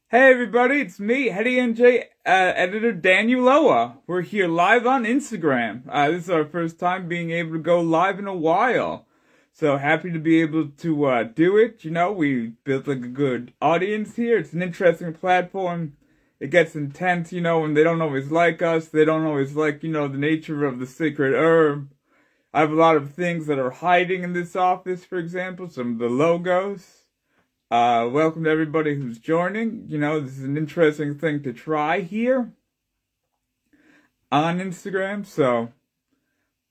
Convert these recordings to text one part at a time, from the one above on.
Hey everybody, it's me, Heady NJ Editor Ulloa. We're here live on Instagram. This is our first time being able to go live in a while. So happy to be able to do it. We built like a good audience here. It's an interesting platform. It gets intense, and they don't always like us. They don't always like, the nature of the sacred herb. I have a lot of things that are hiding in this office, for example, some of the logos. Welcome to everybody who's joining. This is an interesting thing to try here on Instagram. So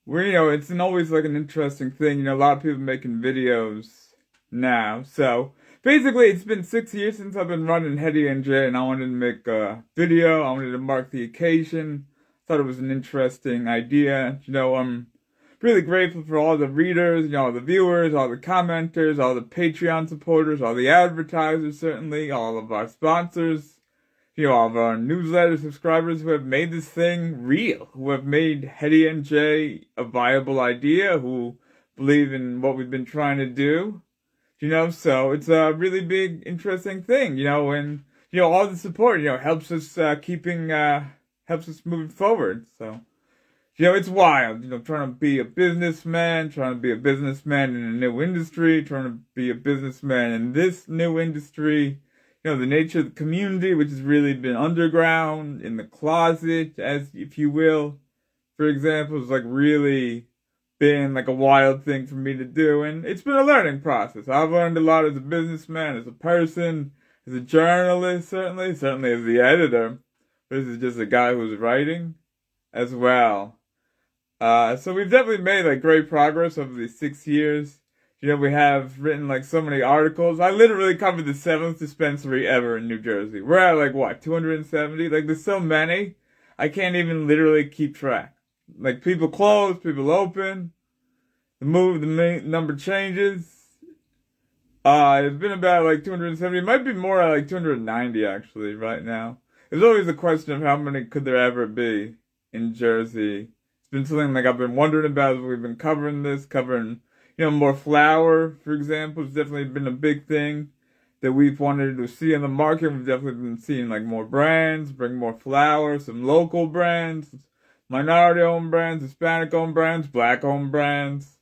it's always like an interesting thing. A lot of people making videos now. So basically, it's been 6 years since I've been running Heady NJ, and I wanted to make a video. I wanted to mark the occasion. Thought it was an interesting idea. I'm really grateful for all the readers, all the viewers, all the commenters, all the Patreon supporters, all the advertisers, certainly, all of our sponsors, all of our newsletter subscribers who have made this thing real, who have made Heady NJ a viable idea, who believe in what we've been trying to do, so it's a really big, interesting thing, and, all the support, helps us helps us moving forward, so. It's wild, trying to be a businessman, in a new industry, trying to be a businessman in this new industry, the nature of the community, which has really been underground, in the closet, as if you will, for example, is like really been like a wild thing for me to do, and it's been a learning process. I've learned a lot as a businessman, as a person, as a journalist, certainly as the editor. This is just a guy who's writing as well. So we've definitely made like great progress over these 6 years. We have written like so many articles. I literally covered the 7th dispensary ever in New Jersey. We're at like what, 270? Like there's so many, I can't even literally keep track. Like people close, people open, the number changes. It's been about like 270. It might be more like 290 actually right now. There's always a question of how many could there ever be in Jersey. It's been something like I've been wondering about as we've been covering, more flour, for example. It's definitely been a big thing that we've wanted to see in the market. We've definitely been seeing like more brands, bring more flour, some local brands, minority-owned brands, Hispanic-owned brands, Black-owned brands,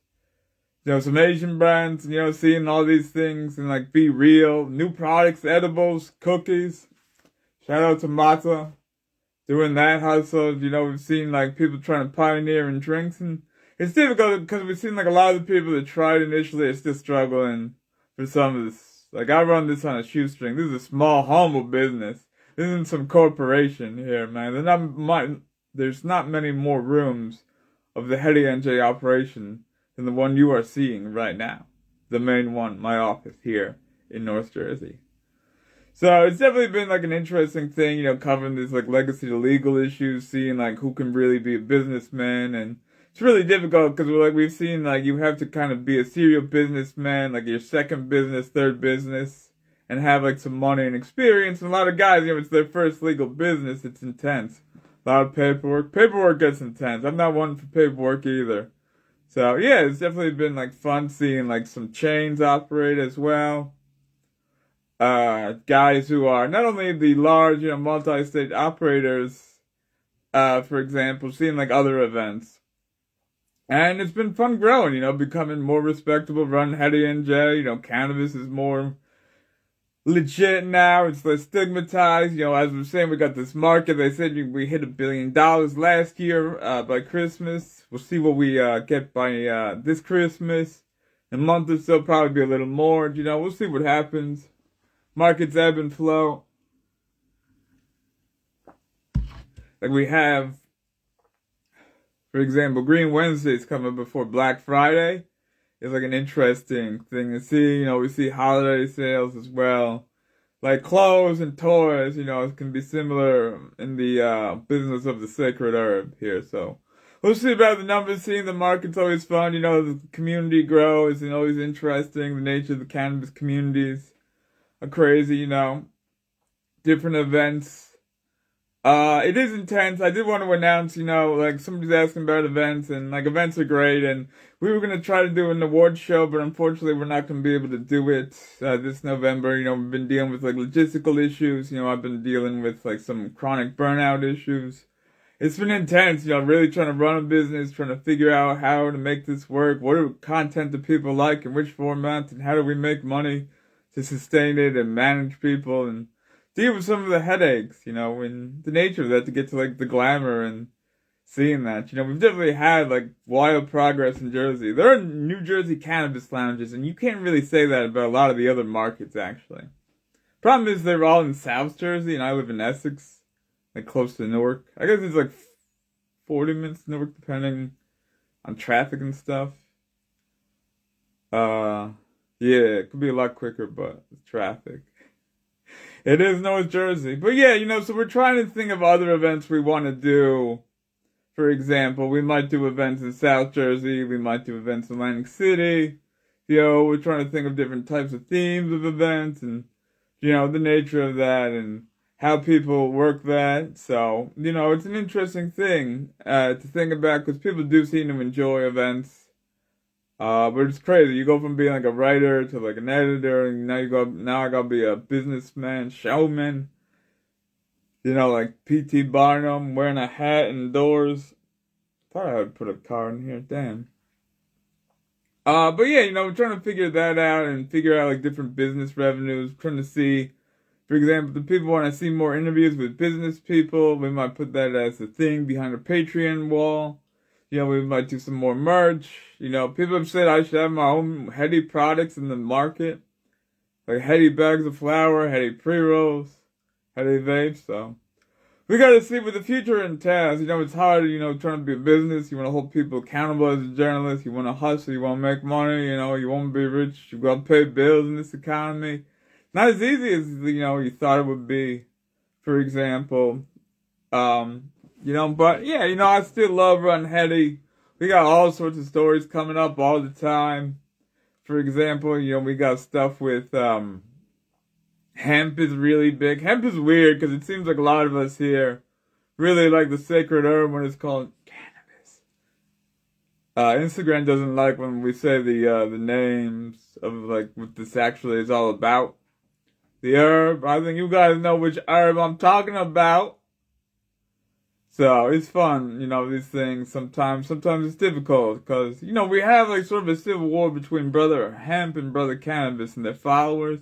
some Asian brands, seeing all these things and like be real. New products, edibles, cookies. Shout out to Mata. Doing that hustle, we've seen like people trying to pioneer in drinks, and it's difficult because we've seen like a lot of the people that tried initially are still struggling for some of this. Like I run this on a shoestring. This is a small, humble business. This isn't some corporation here, man. There's not many more rooms of the Heady NJ operation than the one you are seeing right now. The main one, my office here in North Jersey. So it's definitely been like an interesting thing, covering this like legacy to legal issues, seeing like who can really be a businessman, and it's really difficult because we've seen like you have to kind of be a serial businessman, like your second business, third business, and have like some money and experience. And a lot of guys, it's their first legal business. It's intense. A lot of paperwork. Paperwork gets intense. I'm not one for paperwork either. So yeah, it's definitely been like fun seeing like some chains operate as well. Guys who are not only the large, multi-state operators, for example, seeing like other events. And it's been fun growing, becoming more respectable, run Heady NJ, cannabis is more legit now, it's less stigmatized, as we're saying, we got this market, they said we hit $1 billion last year, by Christmas. We'll see what we, get by, this Christmas. In a month or so, probably be a little more, we'll see what happens. Markets ebb and flow. Like we have, for example, Green Wednesdays coming before Black Friday. It's like an interesting thing to see. We see holiday sales as well. Like clothes and toys, it can be similar in the business of the sacred herb here. So we'll see about the numbers. Seeing the market's always fun. The community grows and always interesting. The nature of the cannabis communities are crazy, different events. It is intense. I did want to announce, like somebody's asking about events, and like events are great, and we were gonna try to do an award show, but unfortunately we're not gonna be able to do it this November. We've been dealing with like logistical issues. I've been dealing with like some chronic burnout issues. It's been intense, really trying to run a business, trying to figure out how to make this work. What are content do people like and which formats, and how do we make money to sustain it and manage people and deal with some of the headaches, and the nature of that to get to like the glamour and seeing that. We've definitely had like wild progress in Jersey. There are New Jersey cannabis lounges, and you can't really say that about a lot of the other markets actually. Problem is they're all in South Jersey, and I live in Essex, like close to Newark. I guess it's like 40 minutes to Newark depending on traffic and stuff. Yeah, it could be a lot quicker, but it's traffic. It is North Jersey. But yeah, so we're trying to think of other events we want to do. For example, we might do events in South Jersey. We might do events in Atlantic City. We're trying to think of different types of themes of events and, the nature of that and how people work that. So, it's an interesting thing to think about because people do seem to enjoy events. But it's crazy. You go from being like a writer to like an editor, and now I gotta be a businessman, showman. Like P.T. Barnum, wearing a hat indoors. Thought I would put a car in here, damn. But yeah, we're trying to figure that out and figure out like different business revenues. Trying to see, for example, if people want to see more interviews with business people, we might put that as a thing behind a Patreon wall. We might do some more merch. People have said I should have my own Heady products in the market. Like Heady bags of flour, Heady pre-rolls, Heady vapes, so. We gotta see what the future entails. It's hard, trying to be a business. You wanna hold people accountable as a journalist. You wanna hustle, you wanna make money, you wanna be rich. You gotta pay bills in this economy. Not as easy as, you thought it would be, for example. But yeah, I still love running Heady. We got all sorts of stories coming up all the time. For example, we got stuff with, hemp is really big. Hemp is weird because it seems like a lot of us here really like the sacred herb when it's called cannabis. Instagram doesn't like when we say the names of like what this actually is all about. The herb, I think you guys know which herb I'm talking about. So it's fun, these things sometimes it's difficult because, we have like sort of a civil war between Brother Hemp and Brother Cannabis and their followers.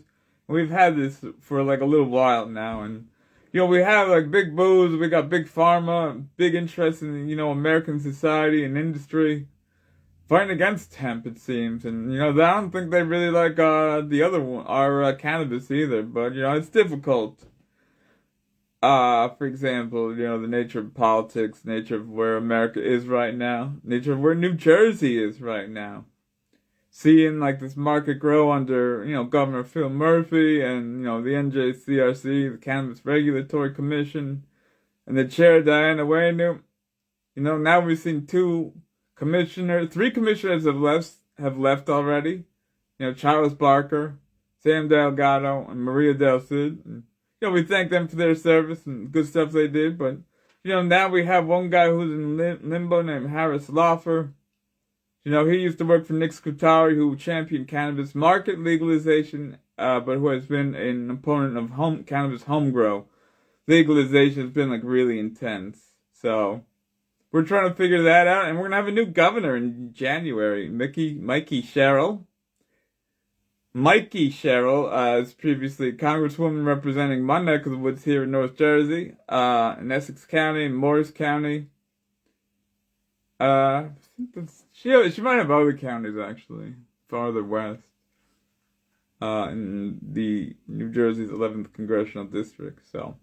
And we've had this for like a little while now. And, we have like big booze, we got big pharma, big interest in, American society and industry fighting against hemp, it seems. And, I don't think they really like the other one, our cannabis either. But, it's difficult. For example, the nature of politics, nature of where America is right now, nature of where New Jersey is right now. Seeing like this market grow under, Governor Phil Murphy and, the NJCRC, the Cannabis Regulatory Commission, and the chair Diana Wayne. Now we've seen three commissioners have left already. Charles Barker, Sam Delgado, and Maria Del Cid. And, we thank them for their service and good stuff they did, but, now we have one guy who's in limbo named Harris Lawfer. He used to work for Nick Scutari, who championed cannabis market legalization, but who has been an opponent of cannabis home grow. Legalization has been, like, really intense. So, we're trying to figure that out, and we're going to have a new governor in January, Mikey Sherrill. Mikey Sherrill is previously Congresswoman representing my neck of the woods here in North Jersey, in Essex County and Morris County. She might have other counties actually, farther west, in the New Jersey's 11th Congressional District. So,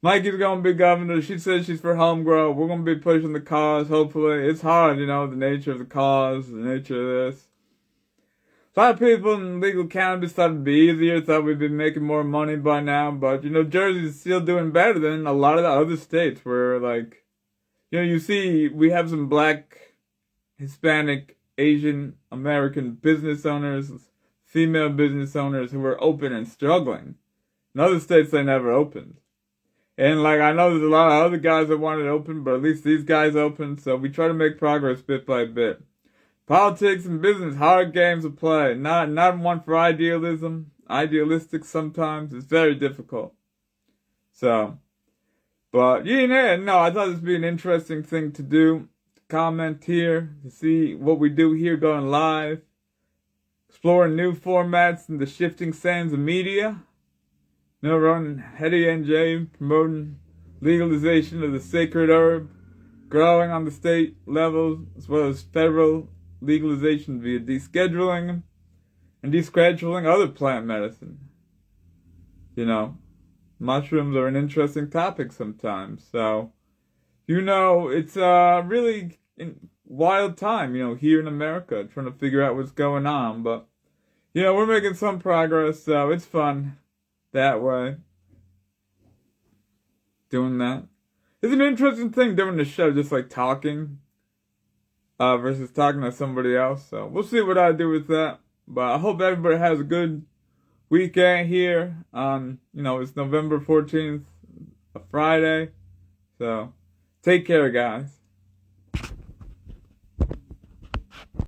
Mikey's gonna be governor. She says she's for home grow. We're gonna be pushing the cause. Hopefully, it's hard, the nature of the cause, the nature of this. A lot of people in legal cannabis thought it'd be easier, thought we'd be making more money by now, but, Jersey's still doing better than a lot of the other states where, like, you see we have some black, Hispanic, Asian, American business owners, female business owners who are open and struggling. In other states, they never opened. And like I know there's a lot of other guys that want it open, but at least these guys open. So we try to make progress bit by bit. Politics and business, hard games to play. Not one for idealism. Idealistic sometimes. It's very difficult. So, but yeah, no, I thought this would be an interesting thing to do. Comment here to see what we do here going live. Exploring new formats in the shifting sands of media. You know, running Heady NJ, promoting legalization of the sacred herb, growing on the state level as well as federal legalization via descheduling and descheduling other plant medicine. You know, mushrooms are an interesting topic sometimes. So, you know, it's really wild time, you know, here in America, trying to figure out what's going on. But, you know, we're making some progress, so it's fun that way. Doing that. It's an interesting thing doing the show, just like talking versus talking to somebody else. So we'll see what I do with that. But I hope everybody has a good weekend here. You know, it's November 14th, a Friday. So take care, guys.